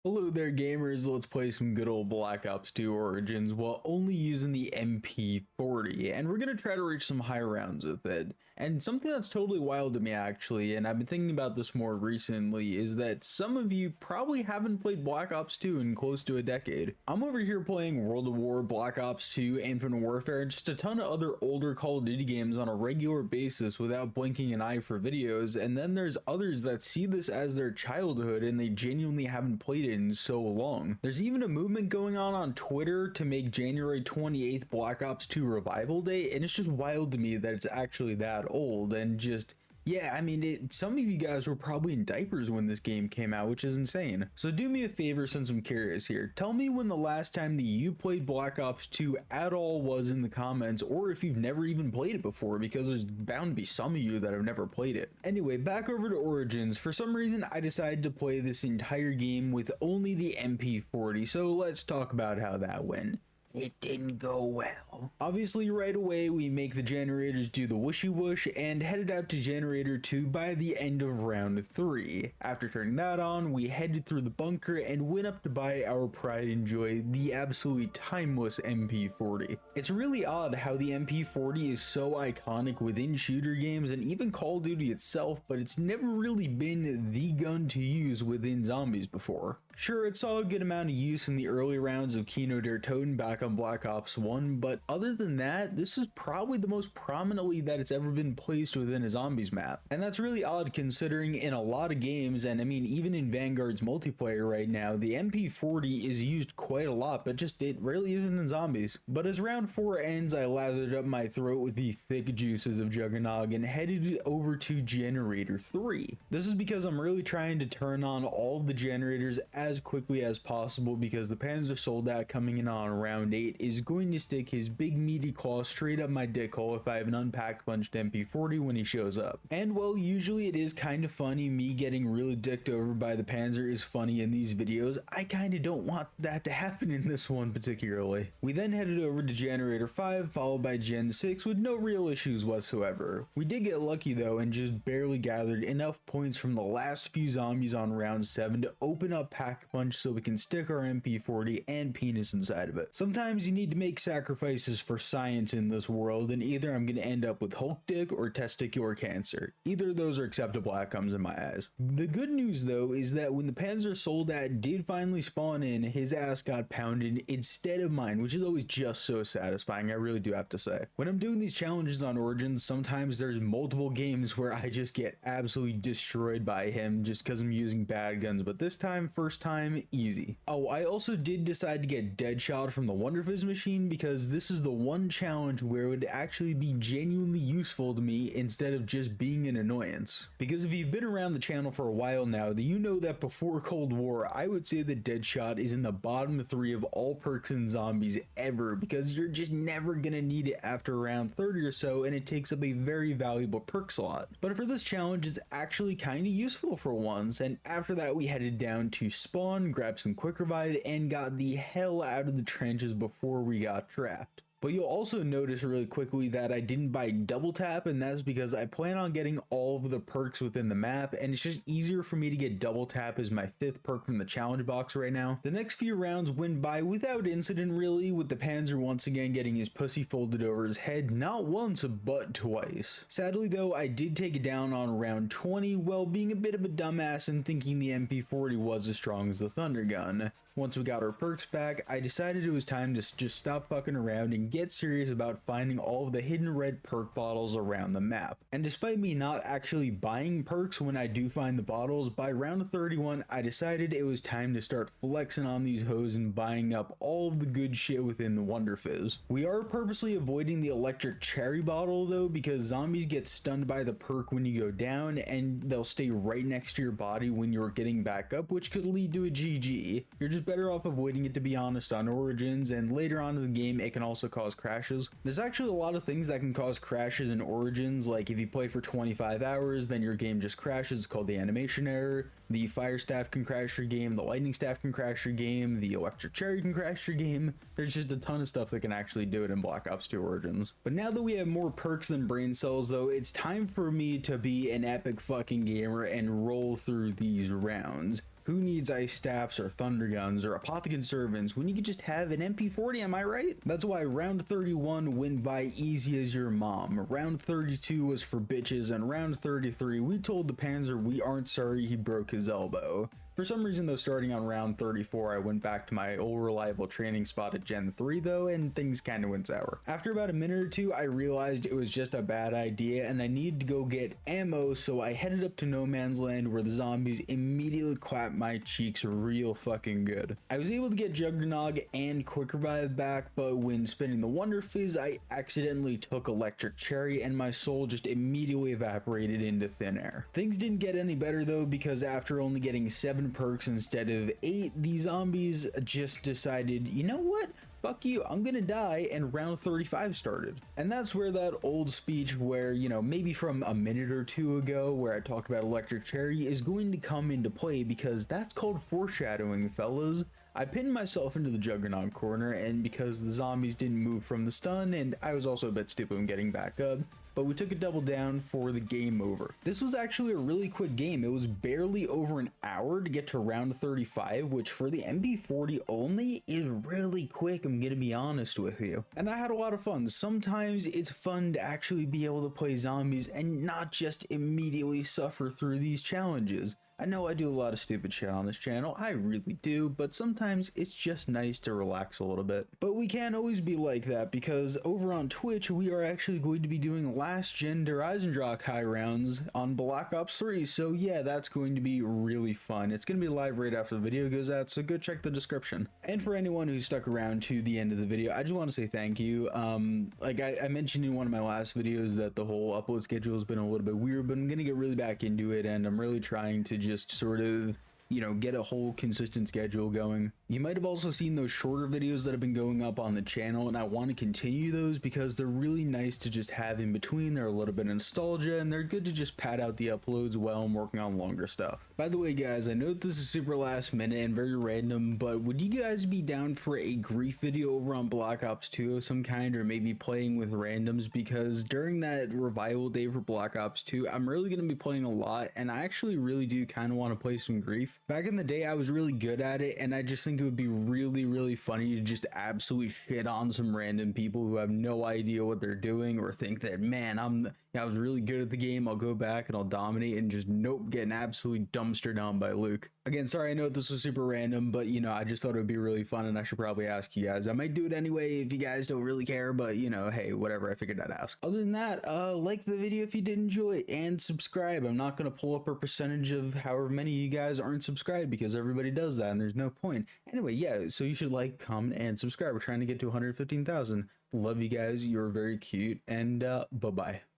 Hello there gamers, let's play some good old Black Ops 2 Origins while only using the MP40, and we're going to try to reach some high rounds with it. And something that's totally wild to me actually, and I've been thinking about this more recently, is that some of you probably haven't played Black Ops 2 in close to a decade. I'm over here playing World of War, Black Ops 2, Infinite Warfare, and just a ton of other older Call of Duty games on a regular basis without blinking an eye for videos, and then there's others that see this as their childhood and they genuinely haven't played it in so long. There's even a movement going on Twitter to make January 28th Black Ops 2 Revival Day, and it's just wild to me that it's actually that old. And just, yeah, I mean, some of you guys were probably in diapers when this game came out, which is insane. So do me a favor since I'm curious here. Tell me when the last time that you played Black Ops 2 at all was in the comments, or if you've never even played it before, because there's bound to be some of you that have never played it. Anyway, back over to Origins. For some reason, I decided to play this entire game with only the MP40, so let's talk about how that went. It didn't go well. Obviously, right away, we make the generators do the whooshy whoosh and headed out to generator 2 by the end of round 3. After turning that on, we headed through the bunker and went up to buy our pride and joy, the absolutely timeless MP40. It's really odd how the MP40 is so iconic within shooter games and even Call of Duty itself, but it's never really been the gun to use within zombies before. Sure, it saw a good amount of use in the early rounds of Kino der Toten back on Black Ops 1, but other than that, this is probably the most prominently that it's ever been placed within a zombies map. And that's really odd considering in a lot of games, and I mean even in Vanguard's multiplayer right now, the MP40 is used quite a lot, but just it rarely isn't in zombies. But as round 4 ends, I lathered up my throat with the thick juices of Juggernog and headed over to generator 3. This is because I'm really trying to turn on all of the generators as quickly as possible, because the Panzer Soldat coming in on round 8 is going to stick his big meaty claw straight up my dick hole if I have an unpack punched MP40 when he shows up. And well, usually it is kind of funny, me getting really dicked over by the Panzer is funny in these videos. I kind of don't want that to happen in this one particularly. We then headed over to generator 5 followed by gen 6 with no real issues whatsoever. We did get lucky though and just barely gathered enough points from the last few zombies on round 7 to open up pack punch so we can stick our MP40 and penis inside of it. Sometimes you need to make sacrifices for science in this world, and either I'm going to end up with Hulk dick or testicular cancer. Either of those are acceptable outcomes in my eyes. The good news though is that when the Panzer Soldat did finally spawn in, his ass got pounded instead of mine, which is always just so satisfying, I really do have to say. When I'm doing these challenges on Origins, sometimes there's multiple games where I just get absolutely destroyed by him just because I'm using bad guns, but this time, first time, easy. Oh, I also did decide to get Deadshot from the Wonder Fizz machine because this is the one challenge where it would actually be genuinely useful to me instead of just being an annoyance. Because if you've been around the channel for a while now, then you know that before Cold War, I would say that Deadshot is in the bottom 3 of all perks in zombies ever, because you're just never gonna need it after around 30 or so, and it takes up a very valuable perk slot. But for this challenge, it's actually kind of useful for once, and after that we headed down to spawn, grabbed some quick revive, and got the hell out of the trenches before we got trapped. But you'll also notice really quickly that I didn't buy double tap, and that's because I plan on getting all of the perks within the map, and it's just easier for me to get double tap as my 5th perk from the challenge box right now. The next few rounds went by without incident really, with the Panzer once again getting his pussy folded over his head not once but twice. Sadly though, I did take it down on round 20 while being a bit of a dumbass and thinking the MP40 was as strong as the Thunder Gun. Once we got our perks back, I decided it was time to just stop fucking around and get serious about finding all of the hidden red perk bottles around the map. And despite me not actually buying perks when I do find the bottles, by round 31 I decided it was time to start flexing on these hoes and buying up all of the good shit within the Wonder Fizz. We are purposely avoiding the electric cherry bottle though, because zombies get stunned by the perk when you go down, and they'll stay right next to your body when you're getting back up, which could lead to a GG. You're just better off avoiding it, to be honest, on Origins, and later on in the game it can also cause crashes. There's actually a lot of things that can cause crashes in Origins, like if you play for 25 hours then your game just crashes, it's called the animation error. The fire staff can crash your game, the lightning staff can crash your game, the electric cherry can crash your game. There's just a ton of stuff that can actually do it in Black Ops 2 Origins. But now that we have more perks than brain cells though, it's time for me to be an epic fucking gamer and roll through these rounds. Who needs ice staffs or thunder guns or apothecary servants when you could just have an MP40, am I right? That's why round 31 went by easy as your mom. Round 32 was for bitches, and round 33 we told the Panzer we aren't sorry he broke his elbow. For some reason though, starting on round 34, I went back to my old reliable training spot at Gen 3 though, and things kinda went sour. After about a minute or two, I realized it was just a bad idea and I needed to go get ammo, so I headed up to No Man's Land where the zombies immediately clapped my cheeks real fucking good. I was able to get Juggernog and Quick Revive back, but when spinning the Wonder Fizz, I accidentally took Electric Cherry and my soul just immediately evaporated into thin air. Things didn't get any better though, because after only getting 7 perks instead of 8, the zombies just decided, you know what? Fuck you, I'm gonna die, and round 35 started. And that's where that old speech where, you know, maybe from a minute or two ago where I talked about Electric Cherry is going to come into play, because that's called foreshadowing, fellas. I pinned myself into the Juggernaut corner, and because the zombies didn't move from the stun, and I was also a bit stupid when getting back up, but we took a double down for the game over. This was actually a really quick game. It was barely over an hour to get to round 35, which for the MP40 only is really quick, I'm gonna be honest with you. And I had a lot of fun. Sometimes it's fun to actually be able to play zombies and not just immediately suffer through these challenges. I know I do a lot of stupid shit on this channel, I really do, but sometimes it's just nice to relax a little bit. But we can't always be like that, because over on Twitch, we are actually going to be doing last gen Der Eisendrache high rounds on Black Ops 3, so yeah, that's going to be really fun. It's going to be live right after the video goes out, so go check the description. And for anyone who stuck around to the end of the video, I just want to say thank you. Like I mentioned in one of my last videos that the whole upload schedule has been a little bit weird, but I'm going to get really back into it, and I'm really trying to just sort of, you know, get a whole consistent schedule going. You might have also seen those shorter videos that have been going up on the channel, and I want to continue those because they're really nice to just have in between. They're a little bit of nostalgia, and they're good to just pad out the uploads while I'm working on longer stuff. By the way, guys, I know that this is super last minute and very random, but would you guys be down for a grief video over on Black Ops 2 of some kind, or maybe playing with randoms? Because during that revival day for Black Ops 2, I'm really going to be playing a lot, and I actually really do kind of want to play some grief. Back in the day, I was really good at it, and I just think it would be really funny to just absolutely shit on some random people who have no idea what they're doing, or think that, man, I was really good at the game, I'll go back and I'll dominate, and just nope, getting absolutely dumpstered on by Luke. Again, sorry, I know this was super random, but you know, I just thought it would be really fun, and I should probably ask you guys. I might do it anyway if you guys don't really care, but you know, hey, whatever, I figured I'd ask. Other than that, like the video if you did enjoy it, and subscribe. I'm not going to pull up a percentage of however many of you guys aren't subscribed, because everybody does that and there's no point. Anyway, yeah, so you should like, comment, and subscribe. We're trying to get to 115,000. Love you guys, you're very cute, and bye-bye.